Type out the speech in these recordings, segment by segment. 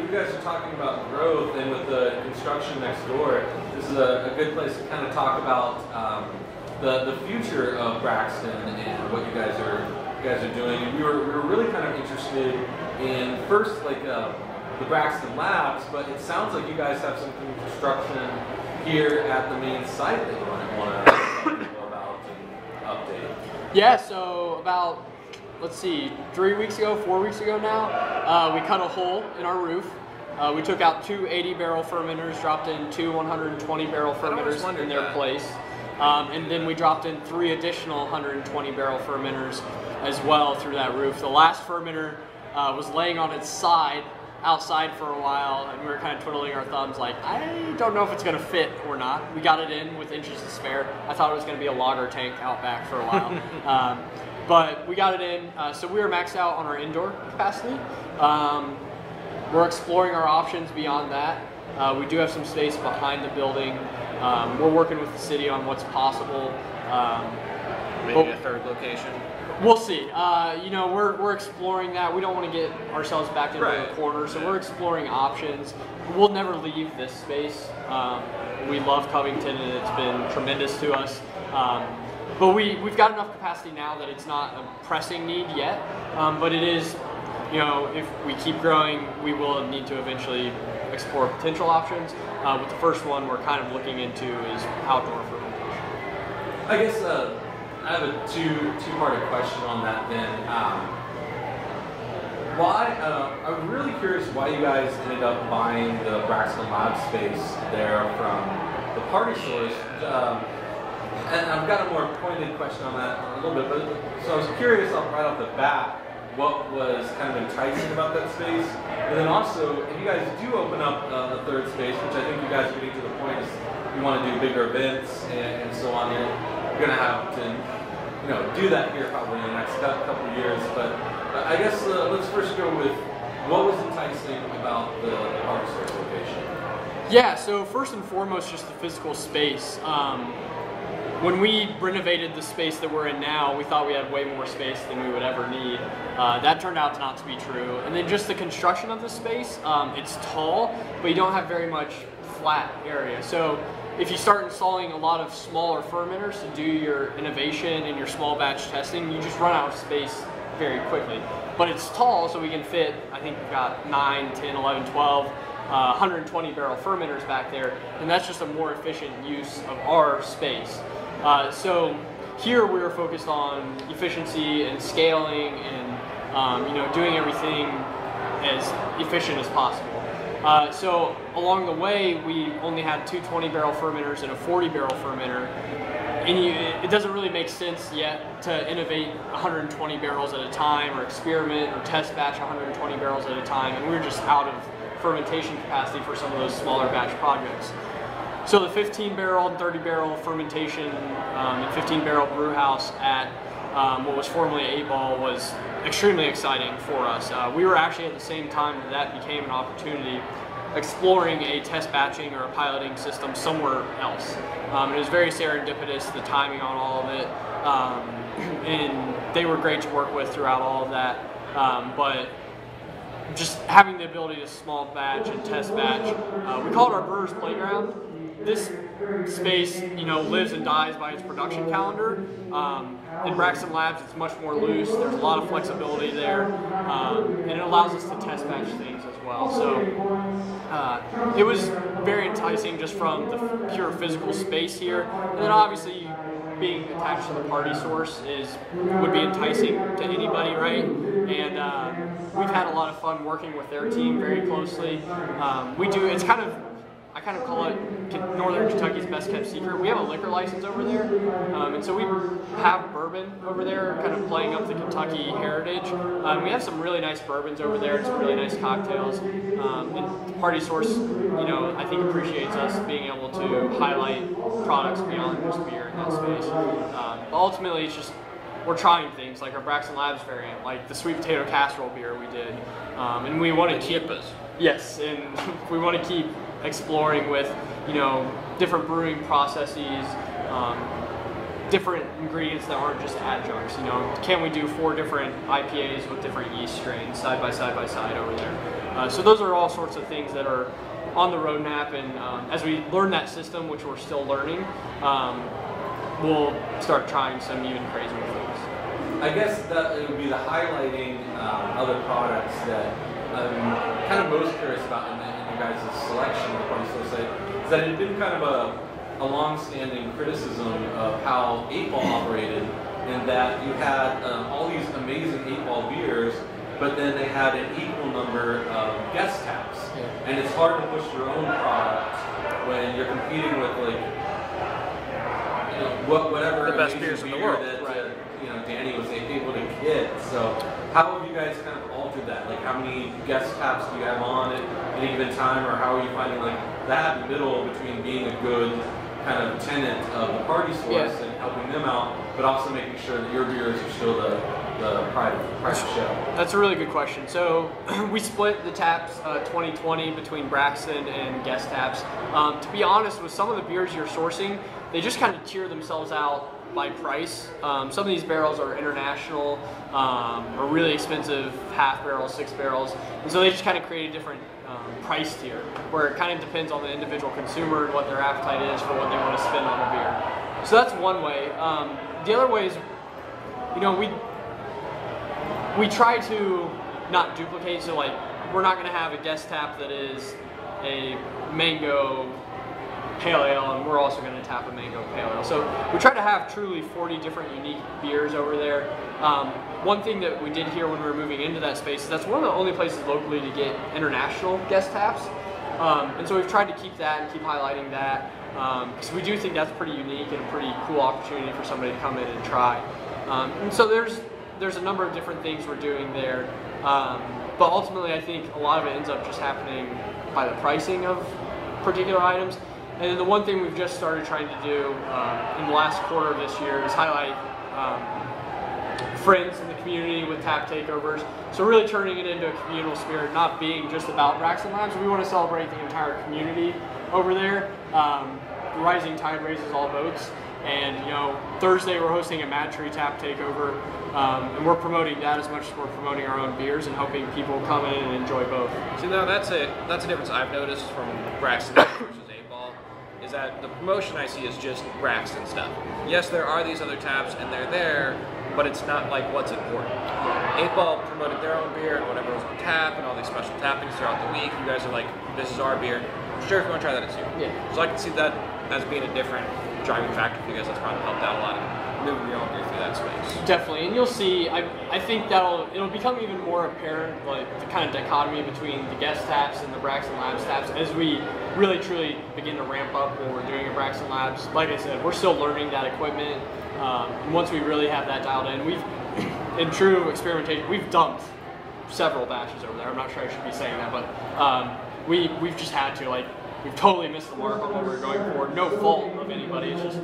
you guys are talking about growth, and with the construction next door, this is a good place to kind of talk about the future of Braxton and what you guys are doing. And we were really kind of interested in first like the Braxton Labs, but it sounds like you guys have some construction here at the main site that you want to talk about and update. Yeah, so about, let's see, 4 weeks ago now, we cut a hole in our roof. We took out 2 80-barrel fermenters, dropped in 2 120-barrel fermenters in their place. And then we dropped in 3 additional 120-barrel fermenters as well through that roof. The last fermenter was laying on its side outside for a while, and we were kind of twiddling our thumbs like, I don't know if it's going to fit or not. We got it in with inches to spare. I thought it was going to be a lager tank out back for a while. But we got it in, so we were maxed out on our indoor capacity. We're exploring our options beyond that. We do have some space behind the building. We're working with the city on what's possible. Maybe a third location. We'll see. You know, we're exploring that. We don't want to get ourselves back into the corner, so we're exploring options. We'll never leave this space. We love Covington, and it's been tremendous to us. But we've got enough capacity now that it's not a pressing need yet. But it is, you know, if we keep growing, we will need to eventually explore potential options. With the first one we're kind of looking into is outdoor fermentation. I guess I have a two-parted question on that then. I'm really curious why you guys ended up buying the Braxton Labs space there from the Party Source. And I've got a more pointed question on that a little bit, but so I was curious right off the bat what was kind of enticing about that space, and then also if you guys do open up a third space, which I think you guys are getting to the point is you want to do bigger events and so on. You're going to have to, you know, do that here probably in the next couple of years. But I guess let's first go with what was enticing about the Party Source location. Yeah, so first and foremost, just the physical space. When we renovated the space that we're in now, we thought we had way more space than we would ever need. That turned out not to be true. And then just the construction of the space, it's tall, but you don't have very much flat area. So if you start installing a lot of smaller fermenters to do your innovation and your small batch testing, you just run out of space very quickly. But it's tall, so we can fit, I think we've got 9, 10, 11, 12, 120-barrel fermenters back there, and that's just a more efficient use of our space. So here we were focused on efficiency and scaling and you know, doing everything as efficient as possible. So along the way, we only had 2 20-barrel fermenters and a 40-barrel fermenter. And it doesn't really make sense yet to innovate 120 barrels at a time or experiment or test batch 120 barrels at a time. And we were just out of fermentation capacity for some of those smaller batch projects. So the 15-barrel and 30-barrel fermentation and 15-barrel brew house at what was formerly 8-Ball was extremely exciting for us. We were actually at the same time that became an opportunity exploring a test batching or a piloting system somewhere else. It was very serendipitous, the timing on all of it, and they were great to work with throughout all of that. But just having the ability to small batch and test batch, we call it our brewer's playground. This space, you know, lives and dies by its production calendar. In Braxton Labs, it's much more loose. There's a lot of flexibility there, and it allows us to test batch things as well. So it was very enticing just from the pure physical space here, and then obviously being attached to the Party Source would be enticing to anybody, right? And we've had a lot of fun working with their team very closely. I kind of call it Northern Kentucky's best kept secret. We have a liquor license over there, and so we have bourbon over there, kind of playing up the Kentucky heritage. We have some really nice bourbons over there, and some really nice cocktails. And Party Source, you know, I think appreciates us being able to highlight products beyond just beer in that space. But ultimately, it's just we're trying things like our Braxton Labs variant, like the sweet potato casserole beer we did, and we want to keep us. Yes, and we want to keep exploring with, you know, different brewing processes, different ingredients that aren't just adjuncts. You know, can we do 4 different IPAs with different yeast strains side by side over there? So those are all sorts of things that are on the roadmap, and as we learn that system, which we're still learning, we'll start trying some even crazier things. I guess that it would be the highlighting other products that I'm kind of most curious about in your guys' selection of the Party Source site, is that it had been kind of a long-standing criticism of how 8-Ball operated, in that you had all these amazing 8-Ball beers, but then they had an equal number of guest taps. Yeah. And it's hard to push your own product when you're competing with, like, you know, whatever the best amazing beers in the beer world. that Right. you know, Danny was able to get. So how have you guys kind of altered that? Like, how many guest taps do you have on at any given time, or how are you finding like that middle between being a good kind of tenant of the Party Source and helping them out, but also making sure that your beers are still the pride of the show? That's a really good question. So we split the taps 2020 between Braxton and guest taps. To be honest, with some of the beers you're sourcing, they just kind of tier themselves out by price. Some of these barrels are international, or really expensive half barrels, 6 barrels, and so they just kind of create a different price tier, where it kind of depends on the individual consumer and what their appetite is for what they want to spend on a beer. So that's one way. The other way is, you know, we try to not duplicate. So like, we're not going to have a guest tap that is a mango pale ale, and we're also going to tap a mango pale ale. So we try to have truly 40 different unique beers over there. One thing that we did here when we were moving into that space is that's one of the only places locally to get international guest taps. And so we've tried to keep that and keep highlighting that, because we do think that's pretty unique and a pretty cool opportunity for somebody to come in and try. And so there's a number of different things we're doing there. But ultimately, I think a lot of it ends up just happening by the pricing of particular items. And then the one thing we've just started trying to do in the last quarter of this year is highlight friends in the community with tap takeovers. So really turning it into a communal spirit, not being just about Braxton Labs. We want to celebrate the entire community over there. The rising tide raises all boats. And you know, Thursday we're hosting a Mad Tree Tap Takeover, and we're promoting that as much as we're promoting our own beers and hoping people come in and enjoy both. See, now that's a difference I've noticed from Braxton versus 8-Ball, is that the promotion I see is just Braxton stuff. Yes, there are these other taps and they're there, but it's not like what's important. 8-Ball promoted their own beer and whatever was on tap and all these special tappings throughout the week. You guys are like, this is our beer. Sure, if you want to try that, it's you. Yeah. So I can see that as being a different driving factor for you guys. That's probably helped out a lot of moving your own beer through that space. Definitely, and you'll see. I think it'll become even more apparent, like the kind of dichotomy between the guest taps and the Braxton Labs taps as we really truly begin to ramp up what we're doing at Braxton Labs. Like I said, we're still learning that equipment, and once we really have that dialed in, in true experimentation, we've dumped several batches over there. I'm not sure I should be saying that, but we've just had to, like, we've totally missed the mark on what we were going for. No fault of anybody. It's just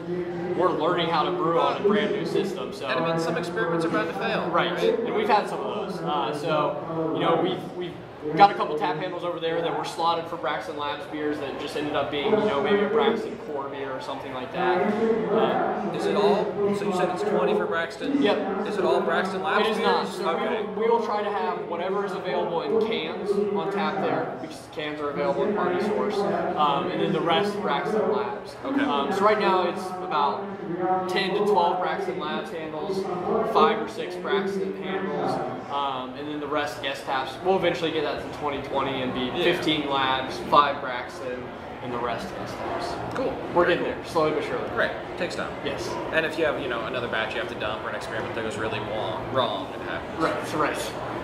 we're learning how to brew on a brand new system. So, and I mean, some experiments are bound to fail. Right, and we've had some of those. So, you know, we've got a couple tap handles over there that were slotted for Braxton Labs beers that just ended up being, you know, maybe a Braxton core beer or something like that. Is it all? So you said it's 20 for Braxton? Yep. Is it all Braxton Labs? It is not. So okay. we will try to have whatever is available in cans on tap there, because cans are available in Party Source, and then the rest Braxton Labs. Okay. So right now it's about 10 to 12 Braxton Labs handles, 5 or 6 Braxton handles, and then the rest guest taps. We'll eventually get that to 2020 and be 15 Labs, 5 Braxton, and the rest guest taps. Cool. We're getting there, slowly but surely. Great. Takes time. Yes. And if you have, you know, another batch you have to dump or an experiment that goes really wrong, it happens. Right.